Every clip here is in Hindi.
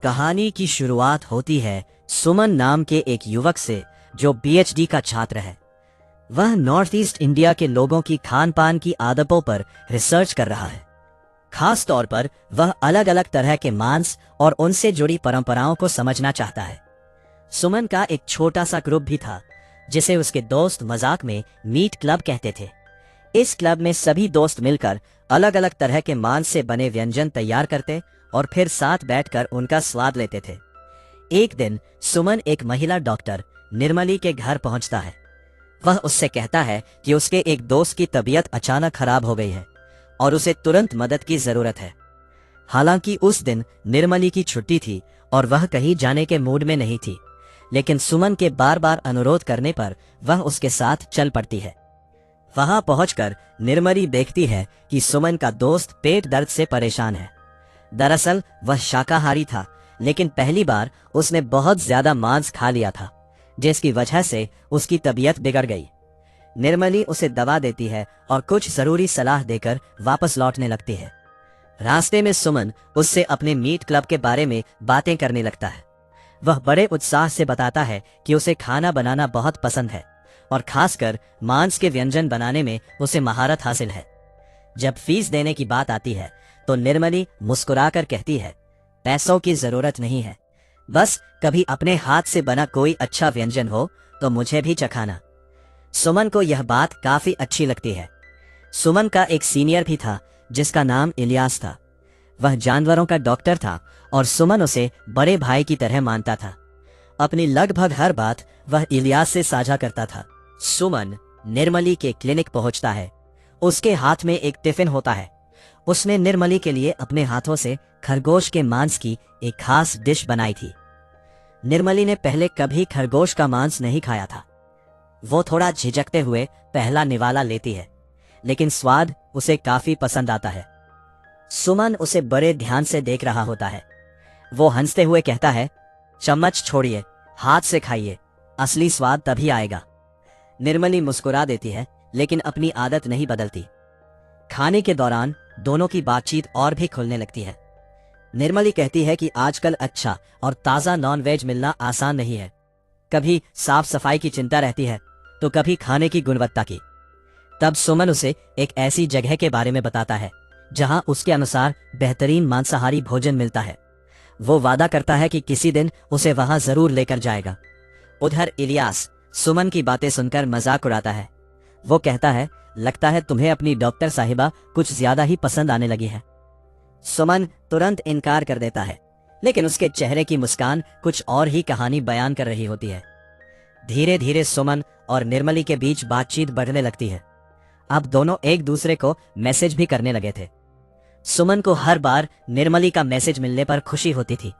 कहानी की शुरुआत होती है सुमन नाम के एक युवक से जो पीएचडी का छात्र है। वह नॉर्थ ईस्ट इंडिया के लोगों की खान पान की आदतों पर रिसर्च कर रहा है। खास तौर पर वह अलग अलग तरह के मांस और उनसे जुड़ी परंपराओं को समझना चाहता है। सुमन का एक छोटा सा ग्रुप भी था जिसे उसके दोस्त मजाक में मीट क्लब कहते थे। इस क्लब में सभी दोस्त मिलकर अलग अलग तरह के मांस से बने व्यंजन तैयार करते और फिर साथ बैठकर उनका स्वाद लेते थे। एक दिन सुमन एक महिला डॉक्टर निर्मली के घर पहुंचता है। वह उससे कहता है कि उसके एक दोस्त की तबीयत अचानक खराब हो गई है और उसे तुरंत मदद की जरूरत है। हालांकि उस दिन निर्मली की छुट्टी थी और वह कहीं जाने के मूड में नहीं थी, लेकिन सुमन के बार बार अनुरोध करने पर वह उसके साथ चल पड़ती है। वहां पहुंचकर निर्मली देखती है कि सुमन का दोस्त पेट दर्द से परेशान है। दरअसल वह शाकाहारी था, लेकिन पहली बार उसने बहुत ज्यादा मांस खा लिया था, जिसकी वजह से उसकी तबीयत बिगड़ गई। निर्मली उसे दवा देती है और कुछ जरूरी सलाह देकर वापस लौटने लगती है। रास्ते में सुमन उससे अपने मीट क्लब के बारे में बातें करने लगता है। वह बड़े उत्साह से बताता है कि उसे खाना बनाना बहुत पसंद है और खासकर मांस के व्यंजन बनाने में उसे महारत हासिल है। जब फीस देने की बात आती है तो निर्मली मुस्कुराकर कहती है, पैसों की जरूरत नहीं है, बस कभी अपने हाथ से बना कोई अच्छा व्यंजन हो तो मुझे भी चखाना। सुमन को यह बात काफी अच्छी लगती है। सुमन का एक सीनियर भी था जिसका नाम इलियास था। वह जानवरों का डॉक्टर था और सुमन उसे बड़े भाई की तरह मानता था। अपनी लगभग हर बात वह इलियास से साझा करता था। सुमन निर्मली के क्लिनिक पहुंचता है। उसके हाथ में एक टिफिन होता है। उसने निर्मली के लिए अपने हाथों से खरगोश के मांस की एक खास डिश बनाई थी। निर्मली ने पहले कभी खरगोश का मांस नहीं खाया था। वो थोड़ा झिझकते हुए पहला निवाला लेती है, लेकिन स्वाद उसे काफी पसंद आता है। सुमन उसे बड़े ध्यान से देख रहा होता है। वो हंसते हुए कहता है, चम्मच छोड़िए, हाथ से खाइए, असली स्वाद तभी आएगा। निर्मली मुस्कुरा देती है, लेकिन अपनी आदत नहीं बदलती। खाने के दौरान दोनों की बातचीत और भी खुलने लगती है। निर्मली कहती है कि आजकल अच्छा और ताज़ा नॉन वेज मिलना आसान नहीं है। कभी साफ सफाई की चिंता रहती है तो कभी खाने की गुणवत्ता की। तब सुमन उसे एक ऐसी जगह के बारे में बताता है जहां उसके अनुसार बेहतरीन मांसाहारी भोजन मिलता है। वो वादा करता है कि किसी दिन उसे वहां जरूर लेकर जाएगा। उधर इलियास सुमन की बातें सुनकर मजाक उड़ाता है। वो कहता है, लगता है तुम्हें अपनी डॉक्टर साहिबा कुछ ज्यादा ही पसंद आने लगी है। सुमन तुरंत इनकार कर देता है, लेकिन उसके चेहरे की मुस्कान कुछ और ही कहानी बयान कर रही होती है। धीरे धीरे सुमन और निर्मली के बीच बातचीत बढ़ने लगती है। अब दोनों एक दूसरे को मैसेज भी करने लगे थे। सुमन को हर बार निर्मली का मैसेज मिलने पर खुशी होती थी।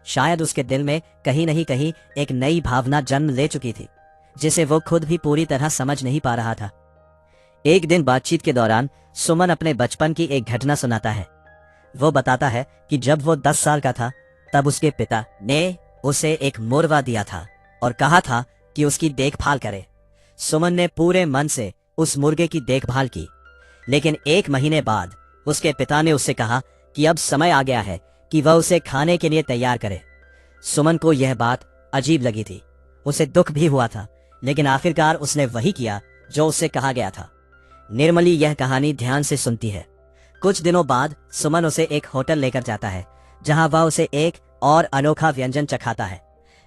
शायद उसके दिल में कहीं नहीं कहीं एक नई भावना जन्म ले चुकी थी, जिसे वो खुद भी पूरी तरह समझ नहीं पा रहा था। एक दिन बातचीत के दौरान सुमन अपने बचपन की एक घटना सुनाता है। वो बताता है कि जब वो 10 साल का था तब उसके पिता ने उसे एक मुर्गा दिया था और कहा था कि उसकी देखभाल करे। सुमन ने पूरे मन से उस मुर्गे की देखभाल की, लेकिन 1 महीने बाद उसके पिता ने उससे कहा कि अब समय आ गया है कि वह उसे खाने के लिए तैयार करे। सुमन को यह बात अजीब लगी थी। उसे दुख भी हुआ था, लेकिन आखिरकार उसने वही किया जो उससे कहा गया था। निर्मली यह कहानी ध्यान से सुनती है। कुछ दिनों बाद सुमन उसे एक होटल लेकर जाता है जहां वह उसे एक और अनोखा व्यंजन चखाता है।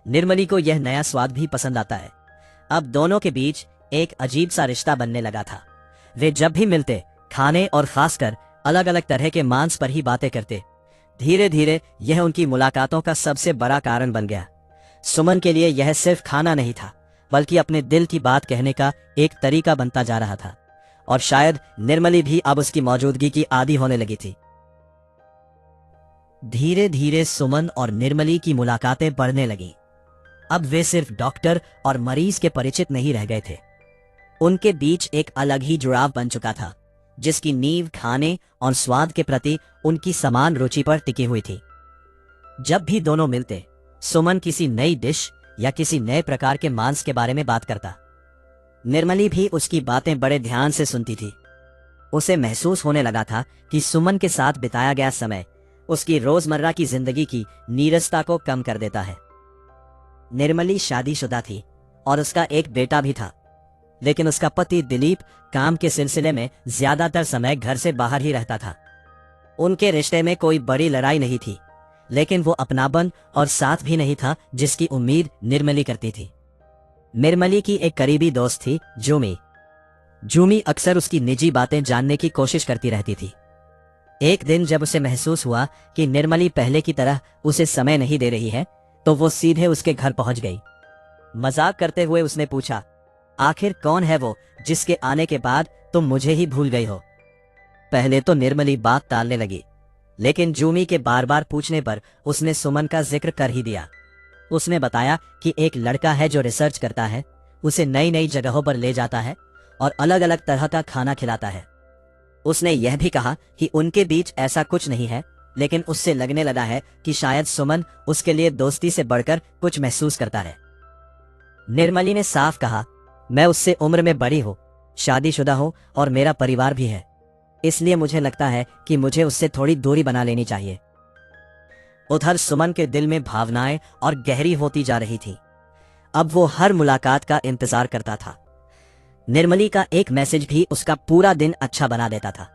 निर्मली को यह नया स्वाद भी पसंद आता है। अब दोनों के बीच एक अजीब सा रिश्ता बनने लगा था। वे जब भी मिलते खाने और खासकर अलग अलग तरह के मांस पर ही बातें करते। धीरे धीरे यह उनकी मुलाकातों का सबसे बड़ा कारण बन गया। सुमन के लिए यह सिर्फ खाना नहीं था, बल्कि अपने दिल की बात कहने का एक तरीका बनता जा रहा था, और शायद निर्मली भी अब उसकी मौजूदगी की आदी होने लगी थी। धीरे धीरे सुमन और निर्मली की मुलाकातें बढ़ने लगीं। अब वे सिर्फ डॉक्टर और मरीज के परिचित नहीं रह गए थे। उनके बीच एक अलग ही जुड़ाव बन चुका था, जिसकी नींव खाने और स्वाद के प्रति उनकी समान रुचि पर टिकी हुई थी। जब भी दोनों मिलते, सुमन किसी नई डिश या किसी नए प्रकार के मांस के बारे में बात करता। निर्मली भी उसकी बातें बड़े ध्यान से सुनती थी। उसे महसूस होने लगा था कि सुमन के साथ बिताया गया समय उसकी रोजमर्रा की जिंदगी की नीरसता को कम कर देता है। निर्मली शादीशुदा थी और उसका एक बेटा भी था, लेकिन उसका पति दिलीप काम के सिलसिले में ज्यादातर समय घर से बाहर ही रहता था। उनके रिश्ते में कोई बड़ी लड़ाई नहीं थी, लेकिन वो अपनापन और साथ भी नहीं था जिसकी उम्मीद निर्मली करती थी। निर्मली की एक करीबी दोस्त थी जूमी। जूमी अक्सर उसकी निजी बातें जानने की कोशिश करती रहती थी। एक दिन जब उसे महसूस हुआ कि निर्मली पहले की तरह उसे समय नहीं दे रही है, तो वो सीधे उसके घर पहुंच गई। मजाक करते हुए उसने पूछा, आखिर कौन है वो जिसके आने के बाद तुम मुझे ही भूल गई हो? पहले तो निर्मली बात टालने लगी, लेकिन जूमी के बार बार पूछने पर उसने सुमन का जिक्र कर ही दिया। उसने बताया कि एक लड़का है जो रिसर्च करता है, उसे नई नई जगहों पर ले जाता है और अलग अलग तरह का खाना खिलाता है। उसने यह भी कहा कि उनके बीच ऐसा कुछ नहीं है, लेकिन उससे लगने लगा है कि शायद सुमन उसके लिए दोस्ती से बढ़कर कुछ महसूस करता है। निर्मली ने साफ कहा, मैं उससे उम्र में बड़ी हूं, शादीशुदा हूं और मेरा परिवार भी है, इसलिए मुझे लगता है कि मुझे उससे थोड़ी दूरी बना लेनी चाहिए। उधर सुमन के दिल में भावनाएं और गहरी होती जा रही थी। अब वो हर मुलाकात का इंतजार करता था। निर्मली का एक मैसेज भी उसका पूरा दिन अच्छा बना देता था।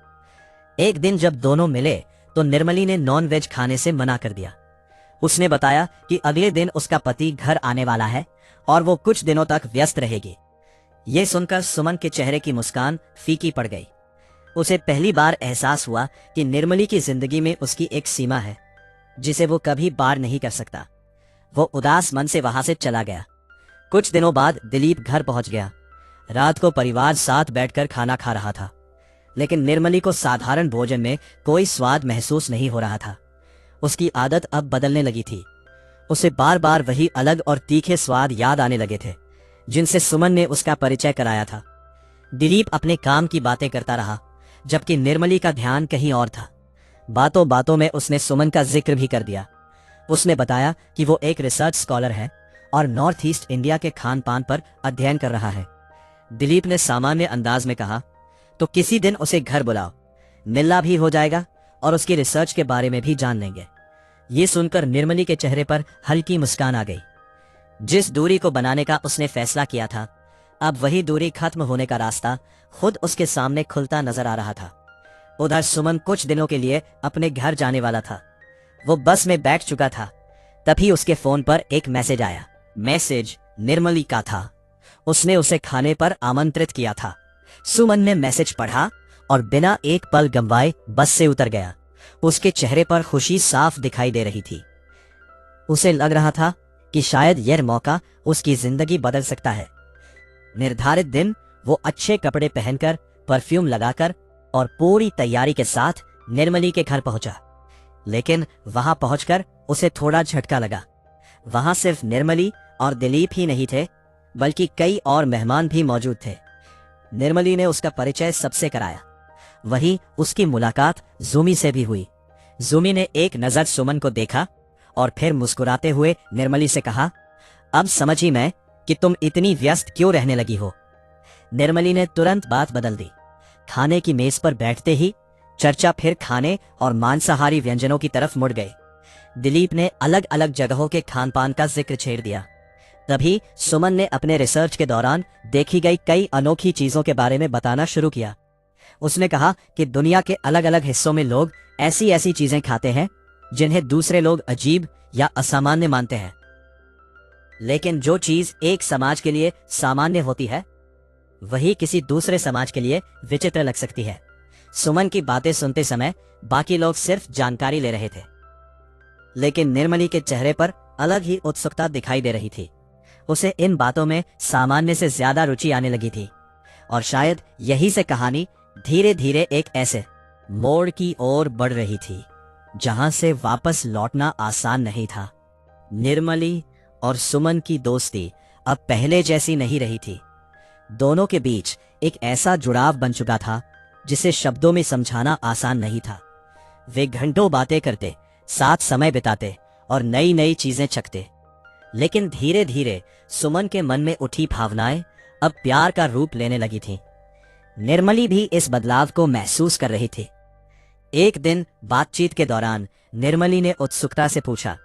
एक दिन जब दोनों मिले तो निर्मली ने नॉन वेज खाने से मना कर दिया। उसने बताया कि अगले दिन उसका पति घर आने वाला है और वो कुछ दिनों तक व्यस्त रहेगी। ये सुनकर सुमन के चेहरे की मुस्कान फीकी पड़ गई। उसे पहली बार एहसास हुआ कि निर्मली की जिंदगी में उसकी एक सीमा है जिसे वो कभी पार नहीं कर सकता। वो उदास मन से वहां से चला गया। कुछ दिनों बाद दिलीप घर पहुंच गया। रात को परिवार साथ बैठकर खाना खा रहा था, लेकिन निर्मली को साधारण भोजन में कोई स्वाद महसूस नहीं हो रहा था। उसकी आदत अब बदलने लगी थी। उसे बार बार वही अलग और तीखे स्वाद याद आने लगे थे जिनसे सुमन ने उसका परिचय कराया था। दिलीप अपने काम की बातें करता रहा, जबकि निर्मली का ध्यान कहीं और था। बातों बातों में उसने सुमन का जिक्र भी कर दिया। उसने बताया कि वो एक रिसर्च स्कॉलर है और नॉर्थ ईस्ट इंडिया के खान पान पर अध्ययन कर रहा है। दिलीप ने सामान्य अंदाज में कहा, तो किसी दिन उसे घर बुलाओ, मिलना भी हो जाएगा और उसकी रिसर्च के बारे में भी जान लेंगे। ये सुनकर निर्मली के चेहरे पर हल्की मुस्कान आ गई। जिस दूरी को बनाने का उसने फैसला किया था, अब वही दूरी खत्म होने का रास्ता खुद उसके सामने खुलता नजर आ रहा था। उधर सुमन कुछ दिनों के लिए अपने घर जाने वाला था। वो बस में बैठ चुका था, तभी उसके फोन पर एक मैसेज आया। मैसेज निर्मली का था। उसने उसे खाने पर आमंत्रित किया था। सुमन ने मैसेज पढ़ा और बिना एक पल गंवाए बस से उतर गया। उसके चेहरे पर खुशी साफ दिखाई दे रही थी। उसे लग रहा था कि शायद यह मौका उसकी जिंदगी बदल सकता है। निर्धारित दिन वो अच्छे कपड़े पहनकर, परफ्यूम लगाकर और पूरी तैयारी के साथ निर्मली के घर पहुंचा। लेकिन वहां पहुंचकर उसे थोड़ा झटका लगा। वहां सिर्फ निर्मली और दिलीप ही नहीं थे, बल्कि कई और मेहमान भी मौजूद थे। निर्मली ने उसका परिचय सबसे कराया। वहीं उसकी मुलाकात जूमी से भी हुई। जूमी ने एक नजर सुमन को देखा और फिर मुस्कुराते हुए निर्मली से कहा, अब समझी मैं कि तुम इतनी व्यस्त क्यों रहने लगी हो। निर्मली ने तुरंत बात बदल दी। खाने की मेज पर बैठते ही चर्चा फिर खाने और मांसाहारी व्यंजनों की तरफ मुड़ गई। दिलीप ने अलग अलग जगहों के खान पान का जिक्र छेड़ दिया। तभी सुमन ने अपने रिसर्च के दौरान देखी गई कई अनोखी चीजों के बारे में बताना शुरू किया। उसने कहा कि दुनिया के अलग अलग हिस्सों में लोग ऐसी ऐसी चीजें खाते हैं जिन्हें दूसरे लोग अजीब या असामान्य मानते हैं, लेकिन जो चीज एक समाज के लिए सामान्य होती है वही किसी दूसरे समाज के लिए विचित्र लग सकती है। सुमन की बातें सुनते समय बाकी लोग सिर्फ जानकारी ले रहे थे, लेकिन निर्मली के चेहरे पर अलग ही उत्सुकता दिखाई दे रही थी। उसे इन बातों में सामान्य से ज्यादा रुचि आने लगी थी और शायद यही से कहानी धीरे धीरे एक ऐसे मोड़ की ओर बढ़ रही थी जहां से वापस लौटना आसान नहीं था। निर्मली और सुमन की दोस्ती अब पहले जैसी नहीं रही थी। दोनों के बीच एक ऐसा जुड़ाव बन चुका था जिसे शब्दों में समझाना आसान नहीं था। वे घंटों बातें करते, साथ समय बिताते और नई नई चीजें चखते, लेकिन धीरे धीरे सुमन के मन में उठी भावनाएं अब प्यार का रूप लेने लगी थीं। निर्मली भी इस बदलाव को महसूस कर रही थी। एक दिन बातचीत के दौरान निर्मली ने उत्सुकता से पूछा,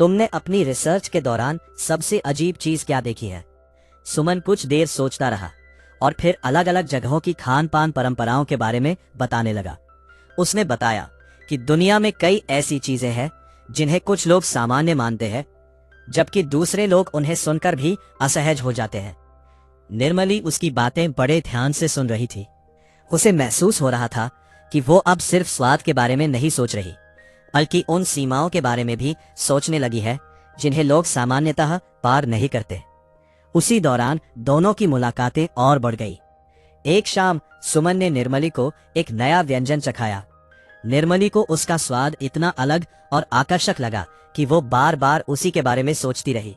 तुमने अपनी रिसर्च के दौरान सबसे अजीब चीज क्या देखी है? सुमन कुछ देर सोचता रहा और फिर अलग अलग जगहों की खान पान परंपराओं के बारे में बताने लगा। उसने बताया कि दुनिया में कई ऐसी चीजें हैं जिन्हें कुछ लोग सामान्य मानते हैं, जबकि दूसरे लोग उन्हें सुनकर भी असहज हो जाते हैं। निर्मली उसकी बातें बड़े ध्यान से सुन रही थी। उसे महसूस हो रहा था कि वो अब सिर्फ स्वाद के बारे में नहीं सोच रही, बल्कि उन सीमाओं के बारे में भी सोचने लगी है जिन्हें लोग सामान्यतः पार नहीं करते। उसी दौरान दोनों की मुलाकातें और बढ़ गई। एक शाम सुमन ने निर्मली को एक नया व्यंजन चखाया। निर्मली को उसका स्वाद इतना अलग और आकर्षक लगा कि वो बार बार उसी के बारे में सोचती रही।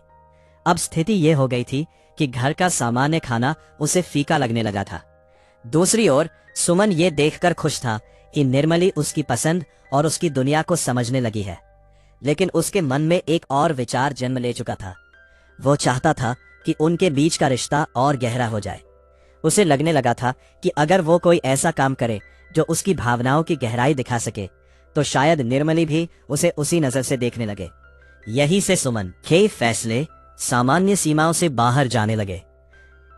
अब स्थिति ये हो गई थी कि घर का सामान्य खाना उसे फीका लगने लगा था। दूसरी ओर सुमन ये देखकर खुश था कि निर्मली उसकी पसंद और उसकी दुनिया को समझने लगी है, लेकिन उसके मन में एक और विचार जन्म ले चुका था। वो चाहता था कि उनके बीच का रिश्ता और गहरा हो जाए। उसे लगने लगा था कि अगर वो कोई ऐसा काम करे जो उसकी भावनाओं की गहराई दिखा सके, तो शायद निर्मली भी उसे उसी नजर से देखने लगे। यहीं से सुमन के फैसले सामान्य सीमाओं से बाहर जाने लगे।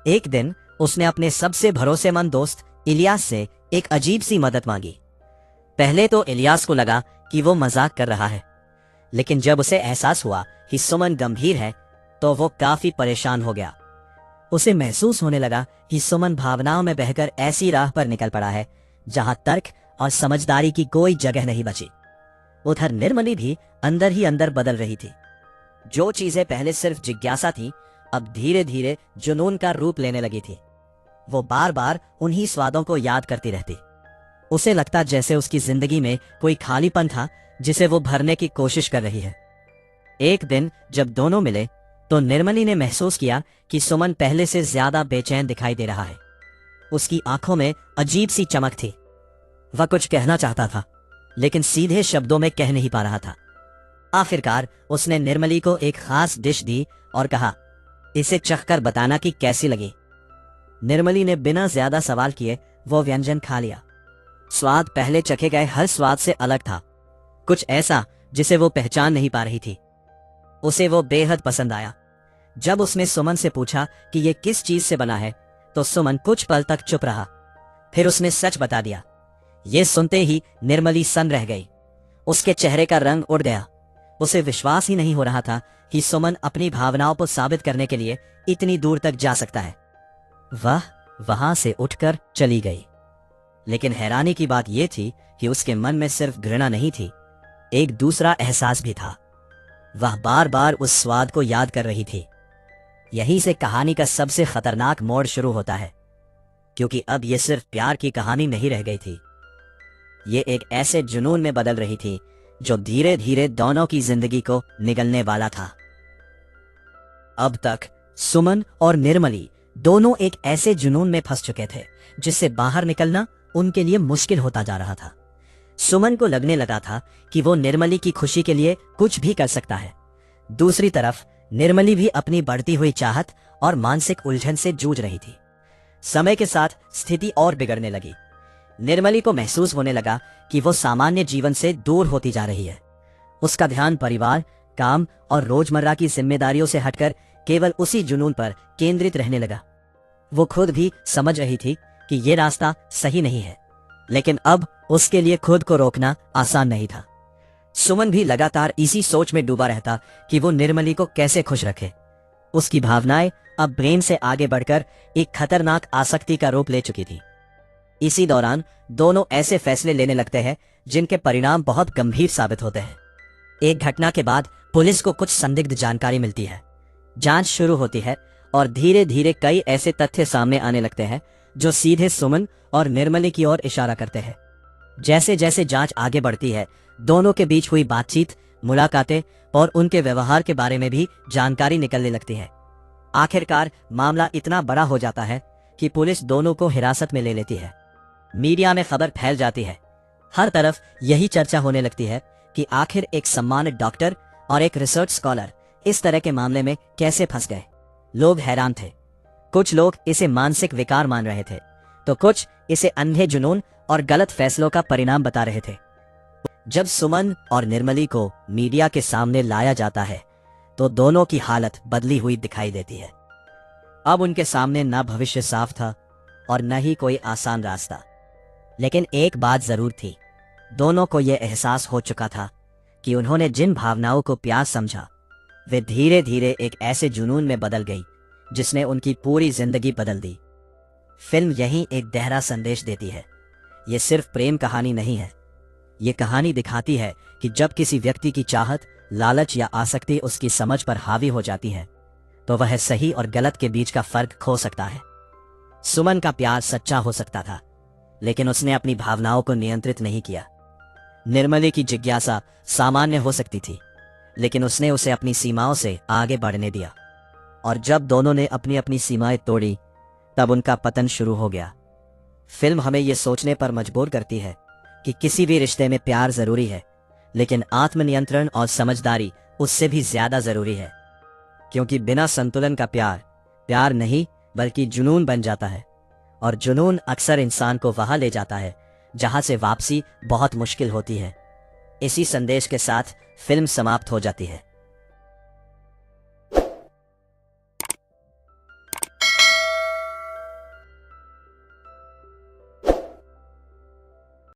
एक दिन उसने अपने सबसे भरोसेमंद दोस्त इलियास से एक अजीब सी मदद मांगी। पहले तो इलियास को लगा कि वो मजाक कर रहा है, लेकिन जब उसे एहसास हुआ कि सुमन गंभीर है तो वो काफी परेशान हो गया। उसे महसूस होने लगा कि सुमन भावनाओं में बहकर ऐसी राह पर निकल पड़ा है जहां तर्क और समझदारी की कोई जगह नहीं बची। उधर निर्मली भी अंदर ही अंदर बदल रही थी। जो चीजें पहले सिर्फ जिज्ञासा थी, अब धीरे धीरे जुनून का रूप लेने लगी थी। वो बार बार उन्हीं स्वादों को याद करती रहती। उसे लगता जैसे उसकी जिंदगी में कोई खालीपन था जिसे वो भरने की कोशिश कर रही है। एक दिन जब दोनों मिले तो निर्मली ने महसूस किया कि सुमन पहले से ज्यादा बेचैन दिखाई दे रहा है। उसकी आंखों में अजीब सी चमक थी। वह कुछ कहना चाहता था, लेकिन सीधे शब्दों में कह नहीं पा रहा था। आखिरकार उसने निर्मली को एक खास डिश दी और कहा, इसे चखकर बताना कि कैसी लगी। निर्मली ने बिना ज्यादा सवाल किए वो व्यंजन खा लिया। स्वाद पहले चखे गए हर स्वाद से अलग था, कुछ ऐसा जिसे वो पहचान नहीं पा रही थी। उसे वो बेहद पसंद आया। जब उसने सुमन से पूछा कि ये किस चीज से बना है, तो सुमन कुछ पल तक चुप रहा। फिर उसने सच बता दिया। ये सुनते ही निर्मली सन्न रह गई। उसके चेहरे का रंग उड़ गया। उसे विश्वास ही नहीं हो रहा था कि सुमन अपनी भावनाओं को साबित करने के लिए इतनी दूर तक जा सकता है। वह वहां से उठकर चली गई। लेकिन हैरानी की बात यह थी कि उसके मन में सिर्फ घृणा नहीं थी, एक दूसरा एहसास भी था। वह बार बार उस स्वाद को याद कर रही थी। यहीं से कहानी का सबसे खतरनाक मोड़ शुरू होता है, क्योंकि अब यह सिर्फ प्यार की कहानी नहीं रह गई थी। ये एक ऐसे जुनून में बदल रही थी जो धीरे धीरे दोनों की जिंदगी को निगलने वाला था। अब तक सुमन और निर्मली दोनों एक ऐसे जुनून में फंस चुके थे जिससे बाहर निकलना उनके लिए मुश्किल होता जा रहा था। सुमन को लगने लगा था कि वो निर्मली की खुशी के लिए कुछ भी कर सकता है। दूसरी तरफ निर्मली भी अपनी बढ़ती हुई चाहत और मानसिक उलझन से जूझ रही थी। समय के साथ स्थिति और बिगड़ने लगी। निर्मली को महसूस होने लगा कि वो सामान्य जीवन से दूर होती जा रही है। उसका ध्यान परिवार, काम और रोजमर्रा की जिम्मेदारियों से हटकर केवल उसी जुनून पर केंद्रित रहने लगा। वो खुद भी समझ रही थी कि ये रास्ता सही नहीं है, लेकिन अब उसके लिए खुद को रोकना आसान नहीं था। सुमन भी लगातार इसी सोच में डूबा रहता कि वो निर्मली को कैसे खुश रखे। उसकी भावनाएं अब ब्रेन से आगे बढ़कर एक खतरनाक आसक्ति का रूप ले चुकी थी। इसी दौरान दोनों ऐसे फैसले लेने लगते हैं जिनके परिणाम बहुत गंभीर साबित होते हैं। एक घटना के बाद पुलिस को कुछ संदिग्ध जानकारी मिलती है। जांच शुरू होती है और धीरे धीरे कई ऐसे तथ्य सामने आने लगते हैं जो सीधे सुमन और निर्मली की ओर इशारा करते हैं। जैसे जैसे जांच आगे बढ़ती है, दोनों के बीच हुई बातचीत, मुलाकातें और उनके व्यवहार के बारे में भी जानकारी निकलने लगती है। आखिरकार मामला इतना बड़ा हो जाता है कि पुलिस दोनों को हिरासत में ले लेती है। मीडिया में खबर फैल जाती है। हर तरफ यही चर्चा होने लगती है कि आखिर एक सम्मानित डॉक्टर और एक रिसर्च स्कॉलर इस तरह के मामले में कैसे फंस गए। लोग हैरान थे। कुछ लोग इसे मानसिक विकार मान रहे थे, तो कुछ इसे अंधे जुनून और गलत फैसलों का परिणाम बता रहे थे। जब सुमन और निर्मली को मीडिया के सामने लाया जाता है तो दोनों की हालत बदली हुई दिखाई देती है। अब उनके सामने ना भविष्य साफ था और न ही कोई आसान रास्ता। लेकिन एक बात जरूर थी, दोनों को यह एहसास हो चुका था कि उन्होंने जिन भावनाओं को प्यार समझा वे धीरे धीरे एक ऐसे जुनून में बदल गई जिसने उनकी पूरी जिंदगी बदल दी। फिल्म यही एक गहरा संदेश देती है, ये सिर्फ प्रेम कहानी नहीं है। ये कहानी दिखाती है कि जब किसी व्यक्ति की चाहत, लालच या आसक्ति उसकी समझ पर हावी हो जाती है तो वह सही और गलत के बीच का फर्क खो सकता है। सुमन का प्यार सच्चा हो सकता था, लेकिन उसने अपनी भावनाओं को नियंत्रित नहीं किया। निर्मली की जिज्ञासा सामान्य हो सकती थी, लेकिन उसने उसे अपनी सीमाओं से आगे बढ़ने दिया। और जब दोनों ने अपनी अपनी सीमाएं तोड़ी तब उनका पतन शुरू हो गया। फिल्म हमें यह सोचने पर मजबूर करती है कि किसी भी रिश्ते में प्यार जरूरी है, लेकिन आत्मनियंत्रण और समझदारी उससे भी ज्यादा जरूरी है। क्योंकि बिना संतुलन का प्यार नहीं बल्कि जुनून बन जाता है, और जुनून अक्सर इंसान को वहां ले जाता है जहां से वापसी बहुत मुश्किल होती है। इसी संदेश के साथ फिल्म समाप्त हो जाती है।